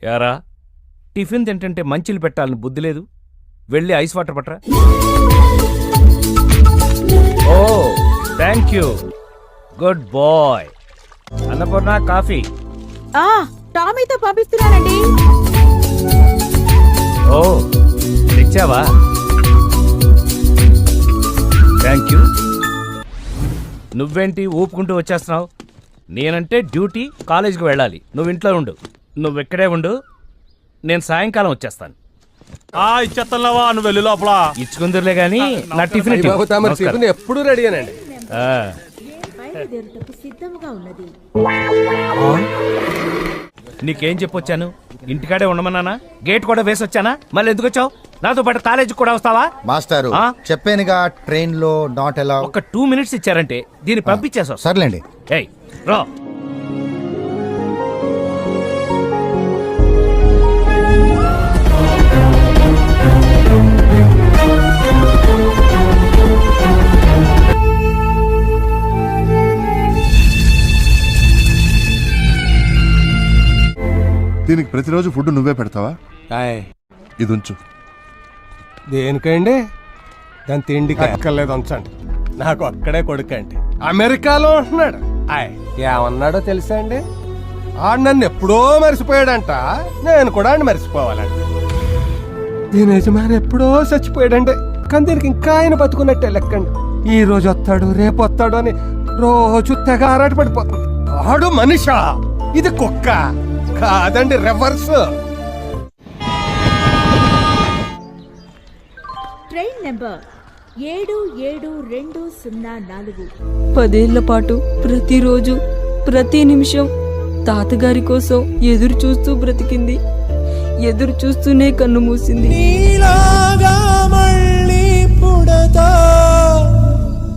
యారా tiffin తింటుంటే మంచిలు పెట్టాలని బుద్ధి లేదు. వెళ్ళి ఐస్ వాటర్ పట్టరా. Oh thank you, good boy. Annapurna coffee. టామీతో పంపిస్తున్నానండి. ఓ తెచ్చావా? Thank you. నువ్వేంటి ఊపుకుంటూ వచ్చేస్తున్నావు? నేనంటే డ్యూటీ, కాలేజీకి వెళ్ళాలి. నువ్వు ఇంట్లో ఉండు. నువ్వు ఇక్కడే ఉండు, నేను సాయంకాలం వచ్చేస్తాను. ఇచ్చేస్తావా? నువ్వు వెళ్ళి లోపల ఇచ్చుకుందరులే గాని నా టిఫిన్ ఎప్పుడు రెడీ అనండి. సిద్ధంగా ఉన్నది. నీకేం చెప్పొచ్చాను? ఇంటికాడే ఉండమన్నానా? గేట్ కూడా వేసి వచ్చానా? మళ్ళీ ఎందుకు వచ్చావు? నాతో పాటు కాలేజీకి కూడా వస్తావా? మాస్టారు చెప్పానుగా, ట్రైన్ లో నాట్ అలౌ. ఒక 2 minutes ఇచ్చారంటే దీన్ని పంపించేసా. సర్లేండి. ఏయ్ రా. దీనికి ప్రతిరోజు ఫుడ్ నువ్వే పెడతావా? ఇది ఉంచు. దేనికండి? దాని తిండికి అక్కర్లేదు, ఉంచండి. నాకు అక్కడే కొడుకండి, అమెరికాలో ఉంటున్నాడు. ఏమన్నాడో తెలుసా అండి? ఆడు నన్ను ఎప్పుడో మర్చిపోయాడంట, నేను కూడా ఆడిని మర్చిపోవాలండి. దీని యజమాని ఎప్పుడో చచ్చిపోయాడండి, కానీ దీనికి ఇంకా ఆయన బతుకున్నట్టే లెక్కండి. ఈ రోజు వస్తాడు, రేపు వస్తాడు అని రోజు తెగ ఆరాట పడిపోతుంది. ఆడు మనిషా? ఇది కుక్క కాదండి, రివర్స్. Train number 77-204. 10 ఏళ్ల పాటు ప్రతిరోజు ప్రతి నిమిషం తాతగారి కోసం ఎదురు చూస్తూ బ్రతికింది. ఎదురు చూస్తూనే కన్ను మూసింది.